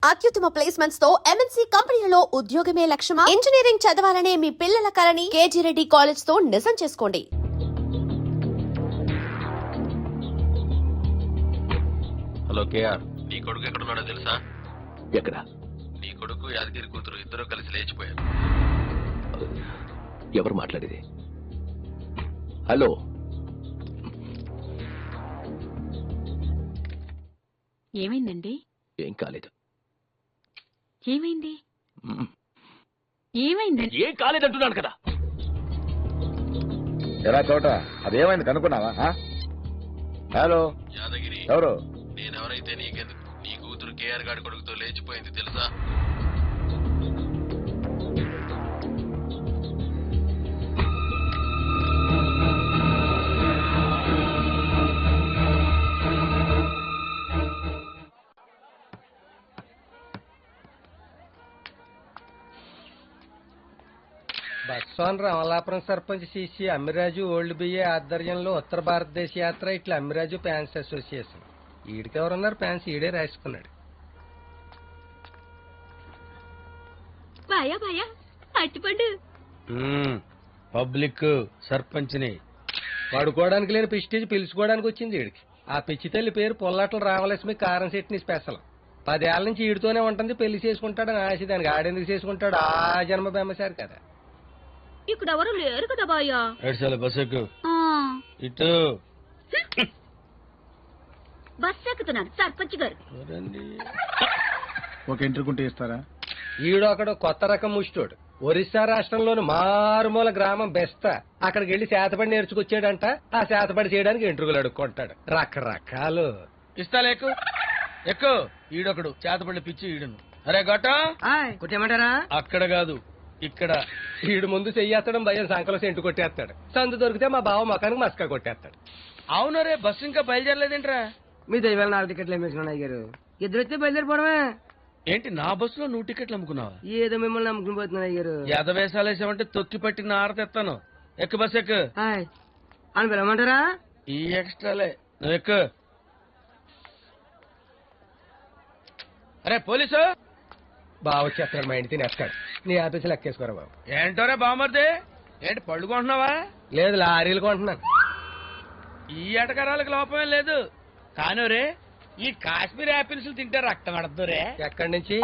అత్యుత్తమ ప్లేస్మెంట్స్ తో ఎంఎన్సీ కంపెనీలలో ఉద్యోగమే లక్ష్యమా? ఇంజనీరింగ్ చదవాలనే మీ పిల్లల కలని కేజీ రెడ్డి కాలేజ్ తో నిజం చేసుకోండి. హలో కేఆర్, నీ కొడుకు ఎక్కడున్నాడో తెలుసా? ఎక్కడ? నీ కొడుకు యాదగిరి కూతురు ఇద్దరు కలిసి లేచిపోయారు. ఎవరు మాట్లాడేది? హలో, ఏమైందండి? ఏం కాలేదు. ఏమైంది? ఏమైందండి? ఏం కాలేదంటున్నాను కదా. ఎలా చోట అదేమైంది కనుక్కున్నావా? హలో, యాదగిరి, ఎవరు? నేనెవరైతే నీకెందుకు? నీ కూతురు కేఆర్ గాడి కొడుకుతో లేచిపోయింది తెలుసా? బస్వాన్ అమలాపురం సర్పంచ్ సిసి అమ్మిరాజు ఓల్డ్ బిఏ ఆధ్వర్యంలో ఉత్తర భారతదేశ యాత్ర ఇట్లా అమ్మిరాజు ఫ్యాన్స్ అసోసియేషన్. ఈడికి ఎవరున్నారు? ఫ్యాన్స్ ఈడే రాసుకున్నాడు. బాయా బాయా అట్టిపండు పబ్లిక్ సర్పంచ్ ని పడుకోవడానికి లేని పిస్టేజ్ పిలుచుకోవడానికి వచ్చింది ఈడికి. ఆ పిచ్చి తల్లి పేరు పొల్లాటలు రామలక్ష్మి కారం సెట్ని స్పెషల్. 10 ఏళ్ల నుంచి ఈడితోనే ఉంటుంది. పెళ్లి చేసుకుంటాడని ఆశ. దానికి ఆడెందుకు చేసుకుంటాడు? ఆ జన్మ బెమ్మసారు కదా. ఇక్కడ ఎవరు లేరు కదా బాయా. బస్సు ఇటు బస్ ఎక్కుతున్నాను సర్పంచ్ గారు. ఒక ఎంట్రుకుంటే ఇస్తారా? ఈడు అక్కడ కొత్త రకం ముష్టోడు. ఒరిస్సా రాష్ట్రంలోని మారుమూల గ్రామం బెస్తా. అక్కడికి వెళ్లి శాతపడి నేర్చుకొచ్చాడంట. ఆ శాతపడి చేయడానికి ఎంట్రుకలు అడుక్కుంటాడు. రకరకాలు ఇస్తాలే ఎక్కువ ఎక్కువ. ఈడొకడు చేతపడి పిచ్చి ఈడును. అరే గొట్ట కొట్టేమంటారా? అక్కడ కాదు, ఇక్కడ. ఈడు ముందు చెయ్యేస్తాడు, భయం సంకలో సెంటు కొట్టేస్తాడు. సందు దొరికితే మా బావ మొఖానికి మస్కా కొట్టేస్తాడు. అవును రే, బస్సు ఇంకా బయలుదేరలేదేంట్రా? మీ దైవాలు 4 టికెట్లు వేసుకున్నాయి గారు. ఇద్దరు వస్తే బయలుదేరిపోవడమే. ఏంటి నా బస్సులో 100 టికెట్లు అమ్ముకున్నావా? ఏదో మిమ్మల్ని నమ్ముకుని పోతున్నాయి గారు. ఎదవేసాలు వేసామంటే తొక్కి పట్టి నారతెత్తాను. ఎక్కు బస్ ఎక్కు. అని పిలవమంటారా? ఈ ఎక్స్ట్రాలే, నువ్వు ఎక్కు. అరే పోలీసు బావ వచ్చేస్తాడు. మా ఇంటి తినేస్తాడు. నీ ఆఫీసులు ఎక్కేసుకోరా బాబు. ఏంటోరే బామర్ది, ఏంటి పళ్ళు కొంటున్నావా? లేదు, లారీలు కొంటున్నాను. ఈ ఎటకరాలకు లోపమే లేదు. కానీ రే, ఈ కాశ్మీర్ యాపిల్స్ తింటే రక్తం అడద్దు రే. ఎక్కడి నుంచి?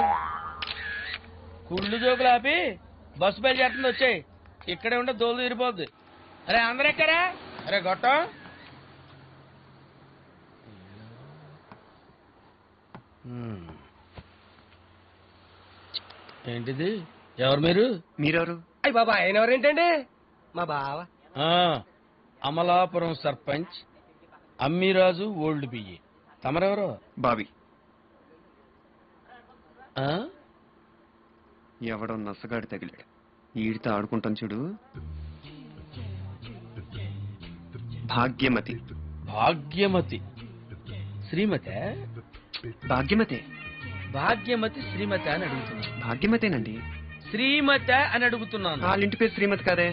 కుళ్ళు జోకులు ఆపి బస్సు బయలుదేరుతుంది, వచ్చాయి. ఇక్కడే ఉంటే దోలు తీరిపోద్ది. అరే అందరు ఎక్కరా? అరే గొట్టం, ఏంటిది? ఎవరు మీరు? మీరెవరు? అయ్యి బాబా, ఆయన ఎవరేంటండి? మా బావ. అమలాపురం సర్పంచ్ అమ్మిరాజు ఓల్డ్ బియ్యి. తమరెవరో? బావి. ఆ? ఎవడో నసగాడి తగిలాడు. ఈడితో ఆడుకుంటాం చూడు. భాగ్యమతి. భాగ్యమతి శ్రీమతి? భాగ్యమతే. భాగ్యమతి శ్రీమతి అని అడుగుతున్నాను. భాగ్యమతేనండి. శ్రీమతి అని అడుగుతున్నాను. వాళ్ళ ఇంటి పేరు శ్రీమతి కాదే.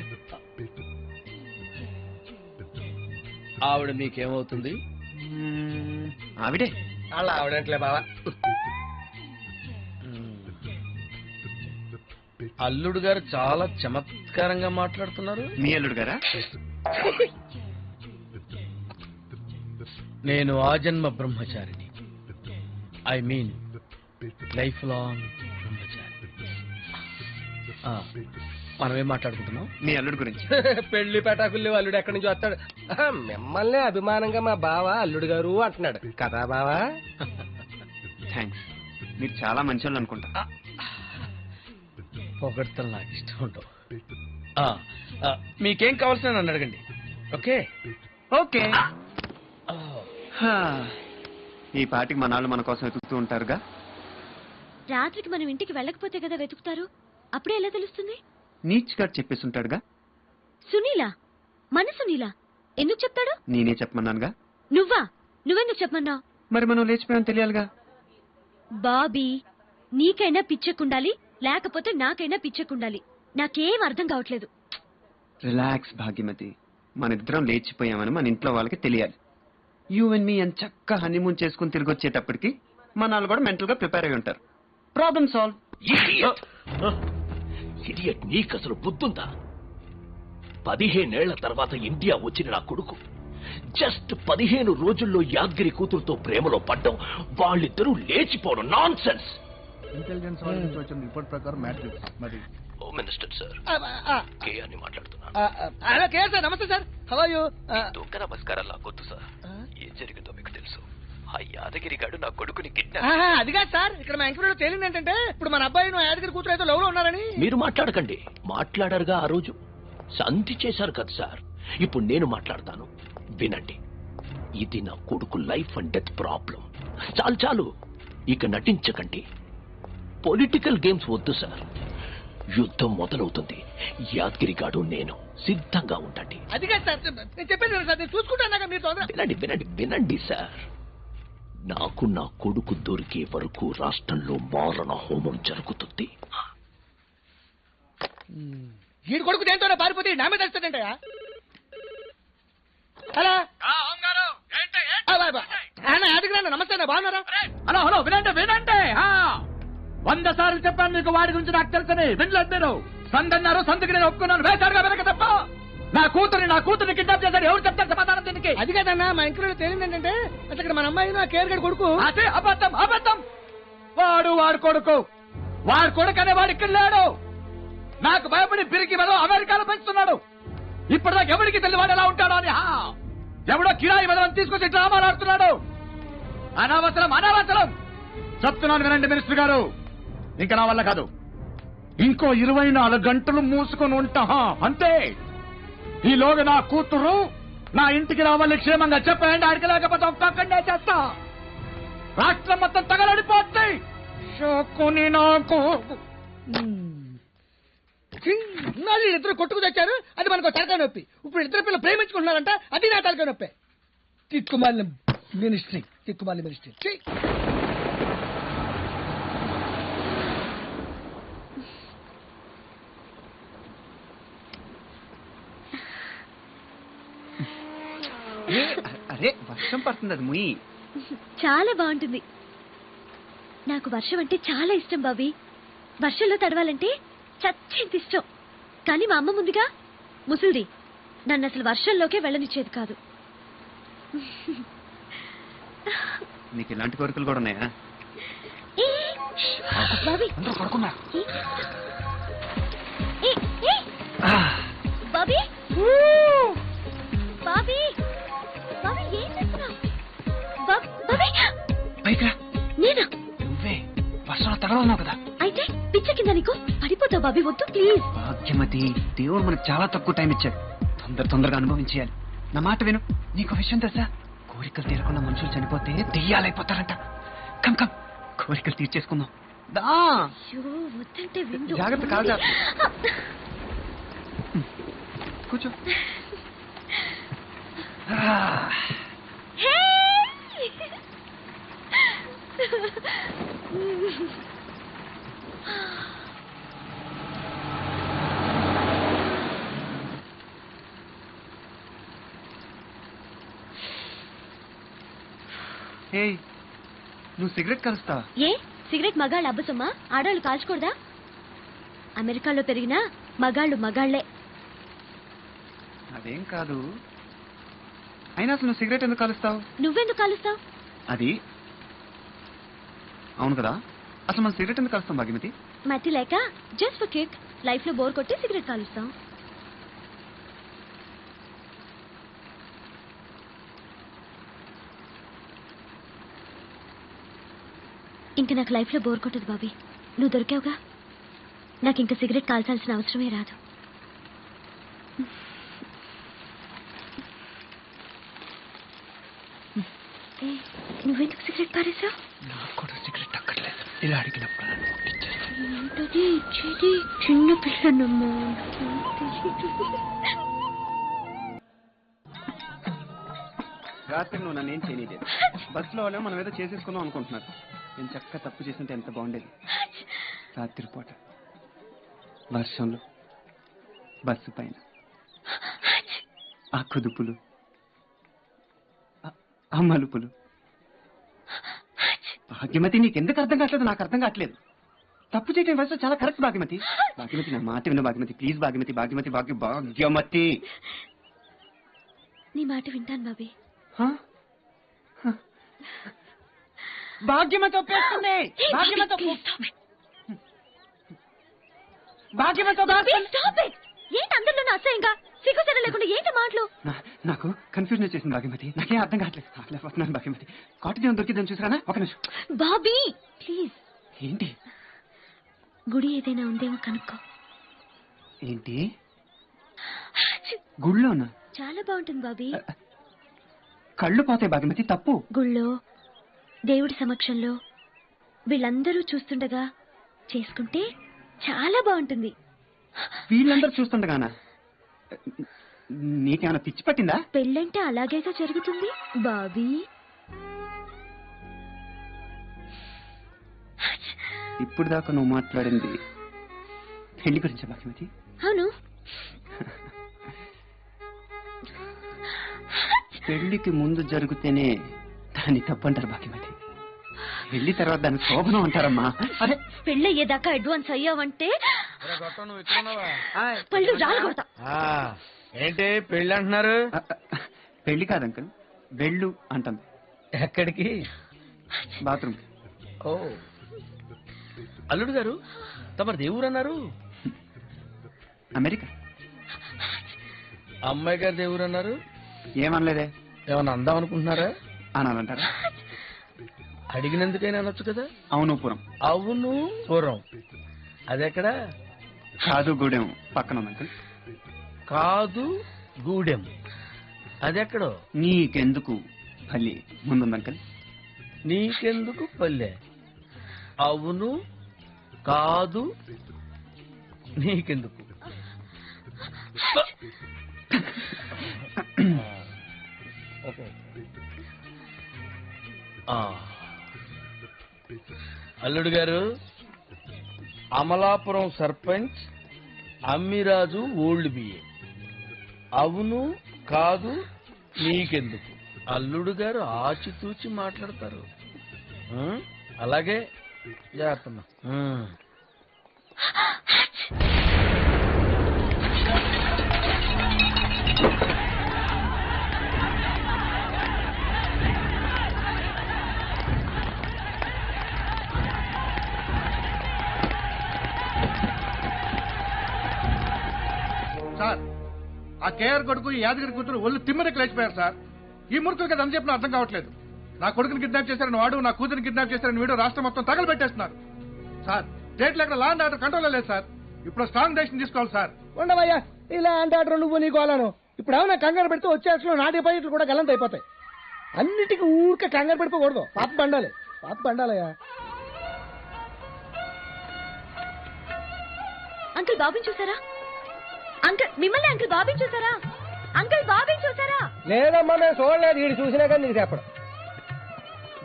ఆవిడ మీకేమవుతుంది? ఆవిడే. అలా ఆవిడంటలే బావా. అల్లుడు గారు చాలా చమత్కారంగా మాట్లాడుతున్నారు. మీ అల్లుడు గారా? నేను ఆజన్మ బ్రహ్మచారిని. ఐ మీన్ లైఫ్ లాంగ్ బ్రహ్మచారి. మనమేం మాట్లాడుకుంటున్నాం? మీ అల్లుడు గురించి. పెళ్లి పెటాకుల్లి అల్లుడు ఎక్కడి నుంచి వస్తాడు? మిమ్మల్ని అభిమానంగా మా బావ అల్లుడు గారు అంటున్నాడు కదా బావా. థ్యాంక్స్. మీరు చాలా మంచి వాళ్ళు అనుకుంటా. పొగడ్తలు నాకు ఇష్టం ఉండవు. మీకేం కావాల్సిన నన్ను అడగండి. Okay okay. ఈ పాటికి మనాళ్ళు మన కోసం వెతుకుతూ ఉంటారుగా. రాత్రికి మనం ఇంటికి వెళ్ళకపోతే కదా వెతుకుతారు. అప్పుడే ఎలా తెలుస్తుంది? నీచ్ గారు చెప్పేసి ఉంటాడుగా. సునీలా? మన సునీలా ఎందుకు చెప్తాడు? నేనే చెప్పమన్నానుగా. నువ్వెందుకు చెప్పమన్నావు? మరి మనం లేచిపోయాం తెలియాలిగా. బాబీ, నీకైనా పిచ్చెక్కుండాలి, లేకపోతే నాకైనా పిచ్చెక్కుండాలి. నాకేం అర్థం కావట్లేదు. రిలాక్స్ భాగ్యమతి. మన ఇద్దరం లేచిపోయామని మన ఇంట్లో వాళ్ళకి తెలియాలి. యూ అండ్ మీ అని చక్కగా హనీమూన్ చేసుకుని తిరిగి వచ్చేటప్పటికి మన వాళ్ళు కూడా మెంటల్ గా ప్రిపేర్ అయి ఉంటారు. Problem solve. ఇడియట్, నీకసలు బుద్ధుందా? 15 ఏళ్ల తర్వాత ఇండియా వచ్చిన నా కొడుకు జస్ట్ 15 రోజుల్లో యాద్గిరి కూతురుతో ప్రేమలో పడ్డం, వాళ్ళిద్దరూ లేచిపోవడం నాన్ సెన్స్. ఇంటెలిజెన్స్ వాళ్ళ నుంచి వచ్చిన రిపోర్ట్ ప్రకారం మ్యాట్రిక్స్ మరి. హోమ్ మినిస్టర్ సార్, కేఆర్ని మాట్లాడుతున్నా. హలో కేఆర్ సార్, నమస్తే సార్. How are you? దొంగ నమస్కారాలు నాకొద్దు సార్. ఏం జరిగిందో మీకు తెలుసు. ఆ యాదగిరి గాడు నా కొడుకుని అది కాదు సార్, ఇక్కడ మా ఎంక్వైరీలో తేలింది ఏంటంటే ఇప్పుడు మన అబ్బాయి నువ్వు యాదగిరి కూతురు అయితే లవ్ లో ఉన్నారని. మీరు మాట్లాడకండి. మాట్లాడారుగా ఆ రోజు, సంధి చేశారు కదా సార్. ఇప్పుడు నేను మాట్లాడతాను, వినండి. ఇది నా కొడుకు లైఫ్ అండ్ డెత్ ప్రాబ్లం. చాలు చాలు, ఇక నటించకండి. పొలిటికల్ గేమ్స్ వద్దు సార్. యుద్ధం మొదలవుతుంది. యాదగిరి గాడు నేను సిద్ధంగా ఉండండి. అది కాదు సార్, నేను చెప్పేది సార్, నేను చూసుకుంటాను. మీరు తొందర వినండి వినండి వినండి సార్. నాకు నా కొడుకు దొరికే వరకు రాష్ట్రంలో మారణ హోమం జరుగుతుంది. వీడి కొడుకు దేంతోనే పారిపోతే నా మీద వస్తుందంటయా? హలో యాదగిరి, నమస్తే అన్న, బాగున్నారా? హలో హలో, వినండి వినండి. 100 సార్లు చెప్పాను మీకు వాడి గురించి నాకు తెలుసని. వినలేదు మీరు. సందన్నారు, సందుకి నేను ఒప్పుకున్నాను. వేసారుగా వెనక తప్ప నా కూతుర్ని కిడ్నాప్ చేశారు. ఎవరు చెప్తారు సమాధానం దీనికి? అది కాదన్నా, మా ఎంక్వైరీలో తేలింది ఏంటంటే అసలు ఇక్కడ మన అమ్మాయి నా కేర్ గడి కొడుకు. అదే అబద్ధం అబద్ధం. వాడు కొడుకు అనే వాడు ఇక్కడ లేడు. నాకు భయపడి పిరికి వెదవ అమెరికాలో పెంచుతున్నాడు. ఇప్పటిదాకా ఎవరికి తెలియదు వాడు ఎలా ఉంటాడో అని. ఎవడో కిరాయి వెదవని తీసుకొచ్చి డ్రామాలు ఆడుతున్నాడు. అనవసరం అనవసరం చెప్తున్నాను, వినండి మినిస్టర్ గారు. ఇంకా నా వల్ల కాదు. ఇంకో 24 గంటలు మూసుకొని ఉంటా అంతే. ఈలోగా నా కూతురు నా ఇంటికి రావాలి క్షేమంగా చెప్పండి. ఆడికి లేకపోతే ఒక్కొక్కడే చేస్తా. రాష్ట్రం మొత్తం తగలడిపోద్ది. షోకుని నాకు ఇద్దరు కొట్టుకు తెచ్చారు, అది మనకు తలకాయ నొప్పి. ఇప్పుడు ఇద్దరు పిల్లలు ప్రేమించుకుంటున్నారంట, అది నా తలకాయ నొప్పి. తిక్కుమాలి మినిస్ట్రీ. అరే వర్షం పడుతుంది, అది ముయ్యి. చాలా బాగుంటుంది. నాకు వర్షం అంటే చాలా ఇష్టం బాబీ. వర్షంలో తడవాలంటే చచ్చేంత ఇష్టం. కానీ మా అమ్మ ముందుగా ముసలిది, నన్ను అసలు వర్షంలోకే వెళ్ళనిచ్చేది కాదు. నీకు ఇలాంటి కోరికలు కూడా ఉన్నాయా? ఏ, బాబీ ఏ, ఏ, బాబీ బాబీ బాబీ ఏం చేస్తున్నావు? బాబీ పైగా నేనా? నువ్వే వర్షంలో తగలన్నావు కదా. అయితే పిచ్చ కింద నీకు పడిపోతావు బాబీ, వద్దు ప్లీజ్. భాగ్యమతి, దేవుడు మనకు చాలా తక్కువ టైం ఇచ్చాడు. తొందరగా అనుభవించేయాలి. నా మాట విను. నీకు విషయం తెలుసా? కోరికలు తీరకుండా మనుషులు చనిపోతే దెయ్యాలైపోతారంట. కమ్ కమ్, కోరికలు తీర్చేసుకుందాం. దా అయ్యో, వద్దంటే విందు. జాగ్రత్త, కాదు కూర్చో. హే! ఏయ్, నువ్వు సిగరెట్ కలుస్తావా? ఏ సిగరెట్ మగాళ్ళు అబ్బసమ్మా? ఆడాళ్ళు కాల్చకూడదా? అమెరికాలో పెరిగిన మగాళ్లే. అదేం కాదు. అయినా అసలు నువ్వు సిగరెట్ ఎందుకు కలుస్తావు? నువ్వెందుకు కాలుస్తావు? అది అవును కదా. అసలు మనం సిగరెట్ ఎందుకు కలుస్తాం భాగ్యమతి? మతి లేక జస్ట్ ఫర్ కిక్. లైఫ్ లో బోర్ కొట్టి సిగరెట్ కాలుస్తాం. ఇంక నాకు లైఫ్ లో బోర్ కొట్టదు బాబీ. నువ్వు దొరికావుగా, నాకు ఇంకా సిగరెట్ కాల్చాల్సిన అవసరమే రాదు. నువ్వెందుకు సిగరెట్ పారేసావు? నాకు కూడా సిగరెట్ అక్కర్లేదు. ఇలా అడిగినప్పుడు నన్ను కొట్టించారు. ఏంటది ఇచ్చేది? చిన్న పిల్లనమ్మా. రాత్రి నువ్వు నన్ను ఏం చేయలేదు. బస్సులో వాళ్ళే మనం ఏదో చేసేసుకుందాం అనుకుంటున్నారు. నేను చక్కగా తప్పు చేస్తుంటే ఎంత బాగుండేది. రాత్రిపూట వర్షంలో బస్సు పైన ఆ కుదుపులు, ఆ మలుపులు. భాగ్యమతి, నీకెందుకు అర్థం కావట్లేదు? నాకు అర్థం కావట్లేదు. తప్పు చేయటం వయసు చాలా కరెక్ట్ భాగ్యమతి. భాగ్యమతి నా మాట విను భాగ్యమతి, ప్లీజ్ భాగ్యమతి. భాగ్యమతి భాగ్యమతి. నీ మాట వింటాను బాబీ. భాగ్యమతి ఒప్పేస్తుంది. భాగ్యమతి ఏంటి అందరిలోనూ అసహ్యంగా సిగ్గుసెర లేకుండా ఏంటి మాటలు? నాకు కన్ఫ్యూజన్ వచ్చేసింది భాగ్యమతి. నాకేం అర్థం కావట్లేదు. ఆగలేకపోతున్నాను భాగ్యమతి. కాటేజ్ దొరికిద్దాం చూసారా? ఒక నిమిషం. బాబీ ప్లీజ్. ఏంటి? గుడి ఏదైనా ఉందేమో కనుక్కో. ఏంటి గుళ్ళోనా? చాలా బాగుంటుంది బాబీ. కళ్ళు పోతాయి భాగ్యమతి, తప్పు. గుళ్ళో దేవుడి సమక్షంలో వీళ్ళందరూ చూస్తుండగా చేసుకుంటే చాలా బాగుంటుంది. వీళ్ళందరూ చూస్తుండగానా? నీకేమైనా పిచ్చి పట్టిందా? పెళ్ళంటే అలాగేగా జరుగుతుంది బాబీ. ఇప్పుడు దాకా నువ్వు మాట్లాడింది పెళ్లి గురించి భాగ్యమతి? అవును. పెళ్లికి ముందు జరిగితేనే దాన్ని తప్పంటారు భాగ్యమతి. పెళ్లి తర్వాత దాన్ని శోభనం అంటారమ్మా. అదే పెళ్ళయ్యేదాకా అడ్వాన్స్ అయ్యావంటే అరే గొట్టం, నువ్వు ఇక్కడ ఉన్నావా? పళ్ళు రాలగొడతా. ఏంటి పెళ్ళి అంటున్నారు? పెళ్లి కాదు అంకుల్, వెళ్ళు అంటుంది. ఎక్కడికి? బాత్రూమ్. ఓ అల్లుడు గారు, తమరు దేవురు అన్నారు. అమెరికా. అమ్మాయి గారు దేవురు అన్నారు. ఏమనలేదే. ఏమన్నా అందాం అనుకుంటున్నారా? అనాలంటారా? అడిగినందుకైనా అనొచ్చు కదా. అవును పురం. అవును పూర్వం. అదెక్కడా? కాదు గూడెం పక్కన ఉంది అంకుల్. కాదు గూడెం అదెక్కడో? నీకెందుకు పల్లి ముందుంది అంకుల్. నీకెందుకు పల్లె? అవును కాదు నీకెందుకు? ఓకే. అల్లుడు గారు, అమలాపురం సర్పంచ్ అమ్మిరాజు ఓల్డ్ బిఏ. అవును కాదు నీకెందుకు? అల్లుడు గారు ఆచితూచి మాట్లాడతారు. అలాగే జాగ్రత్తమ్మా. సార్, ఆ కేఆర్ కొడుకు ఈ యాదగిరి కూతురు ఒళ్ళు తిమ్మరికి లేచిపోయారు సార్. ఈ మూర్ఖులకి అది చెప్పిన అర్థం కావట్లేదు. నా కొడుకుని కిడ్నాప్ చేశారని వాడు, నా కూతురిని కిడ్నాప్ చేశారని వీడు రాష్ట్రం మొత్తం తగలబెట్టేస్తున్నారు సార్. స్టేట్లో ఎక్కడ లా అండ్ ఆర్డర్ కంట్రోల్ లేదు సార్. ఇప్పుడు స్ట్రాంగ్ డెసిషన్ తీసుకోవాలి సార్. ఉండవయ్యా, ఇలా అంటే ఆర్డర్ నువ్వు నీకు అలాను. ఇప్పుడు ఏమన్నా కంగారు పెడితే వచ్చే అసలు నా డిపాజిట్లు కూడా గల్లంత అయిపోతాయి. అన్నిటికీ ఊరికే కంగారు పెడిపోకూడదు. పాప పండాలి, పాప పండాలయ్యా. అంకుల్ బాబీని చూసారా? అంకుల్ మిమ్మల్ని అంకుల్ బాబీని చూసారా? అంకుల్ బాబీని చూసారా? లేదమ్మా, మేము చూడలేదు. వీడు చూసినా కానీ నీకు చెప్పడం.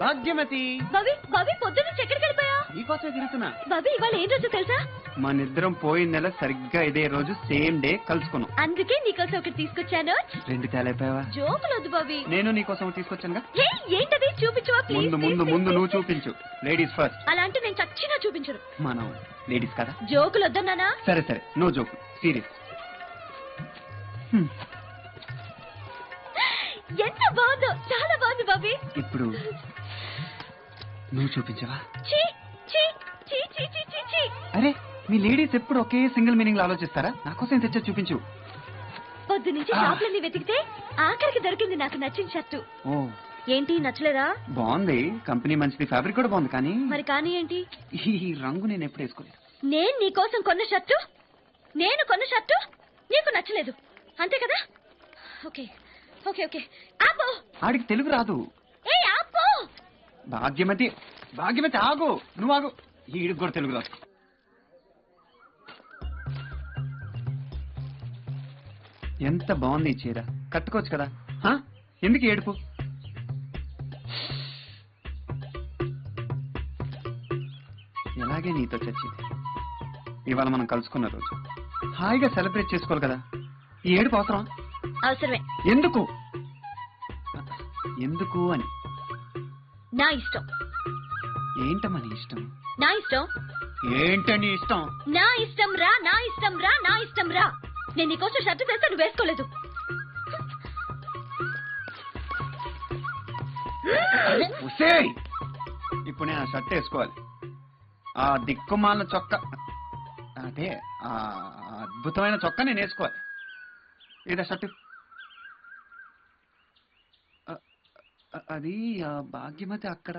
భాగ్యమతి. బాబీ బాబీ పొద్దున్న ఎక్కడికి వెళ్ళిపోయా? నీకోసమే తిరుగుతున్నా. బాబీ ఇవాళ ఏం రోజు తెలుసా? మనిద్దరం పోయిన నెల సరిగ్గా ఇదే రోజు సేమ్ డే కలుసుకున్నాం. అందుకే నీకోసం ఒకటి తీసుకొచ్చాను. 2 తేలైపోయావా? జోకులు వద్దు బాబీ. నేను నీకోసం తీసుకొచ్చానుగా. ఏంటది? చూపించవా ముందు ముందు ముందు నువ్వు చూపించు. Ladies first. అలా అంటే నేను చచ్చినా చూపించను. మనం లేడీస్ కదా. జోకులు వద్దన్నానా? సరే సరే, నో జోక్, సీరియస్. ఎంత బాగుందో, చాలా బాగుంది బాబీ. ఇప్పుడు నువ్వు చూపించవా? ఛీ, ఛీ, ఛీ, ఛీ, ఛీ, ఛీ, ఛీ. అరే, మీ లేడీస్ ఎప్పుడు ఒకే సింగిల్ మీనింగ్ లో ఆలోచిస్తారా? నాకోసం తెచ్చా చూపించు. పొద్దు నుంచి షాపులన్నీ వెతికితే ఆఖరికి దొరికింది నాకు నచ్చిన షర్టు. ఓ, ఏంటి నచ్చలేదా? బాగుంది, కంపెనీ మంచిది, ఫ్యాబ్రిక్ కూడా బాగుంది. కానీ మరి కానీ ఏంటి? ఈ రంగు నేను ఎప్పుడు వేసుకోలేదు. నేను నీకోసం కొన్న షర్టు, నేను కొన్న షర్టు నీకు నచ్చలేదు, అంతే కదా? ఓకే ఓకే ఓకే, ఆపు. ఆడికి తెలుగు రాదు. ఏ ఆపు. భాగ్యమతి, భాగ్యమతి ఆగు, నువ్వు ఆగు. ఈడికి కూడా తెలుగు రాదు. ఎంత బాగుంది ఈ చీర, కట్టుకోవచ్చు కదా. ఎందుకు ఏడుపు? ఎలాగే నీతో చచ్చింది. ఇవాళ మనం కలుసుకున్న రోజు, హాయిగా సెలబ్రేట్ చేసుకోవాలి కదా. ఈ ఏడుపు అవసరం? అవసరమే. ఎందుకు? ఎందుకు అని. నా ఇష్టం. ఏంటమ్మా నీ ఇష్టం? నా ఇష్టం. ఏంటని ఇష్టం? నా ఇష్టం రా, నా ఇష్టం రా, నా ఇష్టం రా. నేను నీకోసం షర్ట్ తెస్తే నువ్వు వేసుకోలేదు. ఉసేయ్! ఇప్పుడు నేను ఆ షర్ట్ వేసుకోవాలి. ఆ దిక్కుమాలిన చొక్క, అదే ఆ అద్భుతమైన చొక్క నేను వేసుకోవాలి. ఏదా షర్ట్? అది భాగ్యమతి అక్కడ.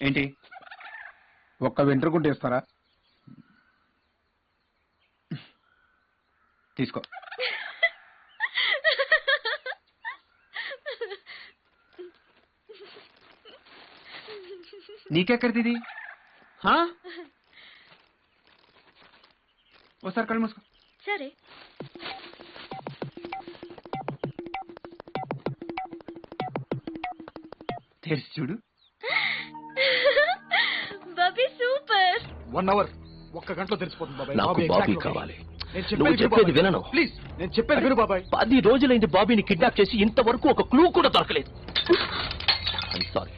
ఏంటి? ఒక్క వెంట్రుకుంటే ఇస్తారా? తీసుకో. నీకెక్కడిది ఇది? ఒకసారి కళ్ళు మూసుకో. సరే. తెరిచి చూడు. బాబీ సూపర్. 1 hour, 1 గంటలో తెలిసిపోతుంది బాబాయ్. నాకు బాబీ కావాలి. నువ్వు చెప్పేది వినను. ప్లీజ్, నేను చెప్పేది విను బాబాయ్. 10 రోజులైంది బాబీని కిడ్నాప్ చేసి, ఇంతవరకు ఒక క్లూ కూడా దొరకలేదు. Sorry sorry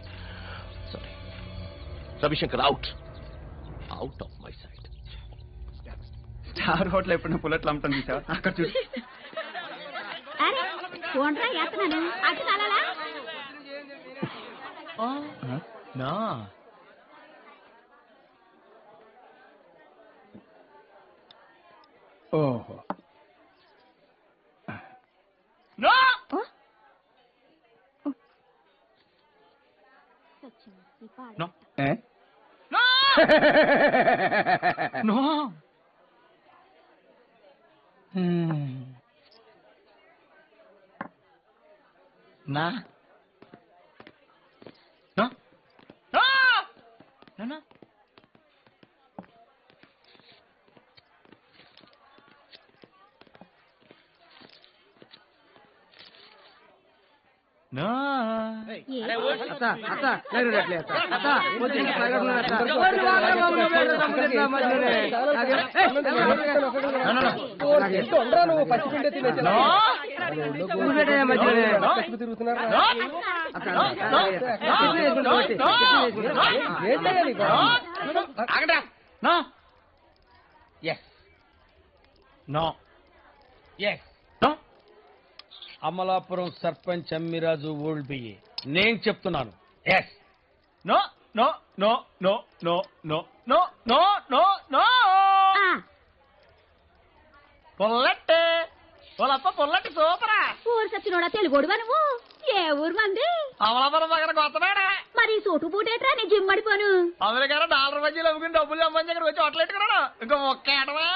Ravishankar, out of my sight. Star hotel ఎప్పుడు పుల్లట్లు అమ్మటం చూసావా? అక్కడ చూడు. అరే ఫోన్రా యాత్రను అటు నాలాలా. నా ఓహో. No. Eh? నో. నా నా నా నా నా. అత్త అత్త లేరు రెట్లే అత్త అత్త వచ్చి సాగర్న అత్త ఎవరు వాడరా బాబు నువ్వు సముద్రం మధ్యనే నాగే తొందర నువ్వు పచ్చిపిండి తినేసా నువ్వేడే మధ్యనే పచ్చిపి తిరుగుతున్నారా అత్త ఏంటయ్యా నీకు ఆగండి no yes no yes no. Amalapuram sarpanch Ammiraju old BA నేను చెప్తున్నాను. Yes. No no no no no no no no no no. పొల్లట్టే పొలప్ప పొల్లట్టి సూపరా. ఊరు సచ్చినోడా తెలుగోడువా నువ్వు? ఏ ఊరు మంది? అమలాపురం దగ్గర కొత్తమేడా. మరి సోటు పూటేట్రా నీ జిమ్ పడిపోను. అమెరికా $1 బజ్జీలు అమ్ముకుని డబ్బులు సంపాదించి దగ్గర వచ్చి హోటలెట్టుకున్నాడు. ఇంకా మొక్కేటవా?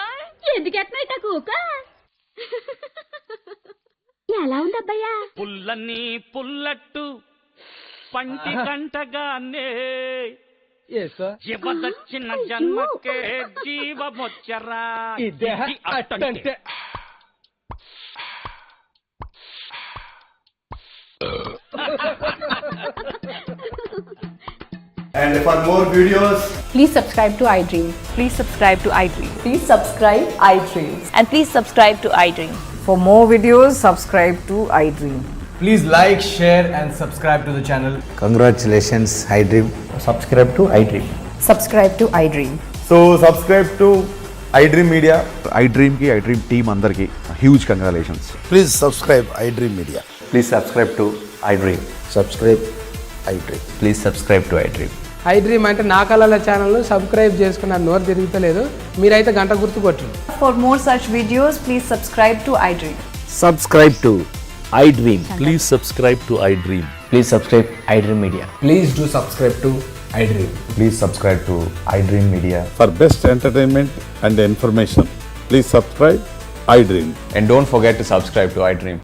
ఎందుకెట్నా ఇట్ట కూక? ఎలా ఉందబ్బయ్యా? పుల్లని పుల్లట్టు పంటి కంటగానే జీవదచ్చిన జన్మకే జీవమొచ్చరా. ఇదే అట్టంటే. And for more videos, Please subscribe to iDream. Please subscribe to iDream. Please subscribe iDream. And please subscribe to iDream. For more videos, subscribe to iDream. please like, share and subscribe to the channel. Congratulations, iDream. Subscribe to iDream. Subscribe to iDream. So subscribe to iDream Media. iDream ki iDream team andarki huge congratulations. Please subscribe iDream Media. Please subscribe to iDream. Subscribe iDream. Please subscribe to iDream. iDream అంటే నా కళల ఛానల్ను subscribe చేసుకున్న నోరు తిరుగుతలేదు. మీరైతే గంట గుర్తు కొట్టండి. For more such videos, please subscribe to iDream. Subscribe to iDream. Please subscribe to iDream. Please subscribe iDream Media. Please do subscribe to iDream. Please subscribe to iDream Media. For best entertainment and information, please subscribe iDream. And don't forget to subscribe to iDream.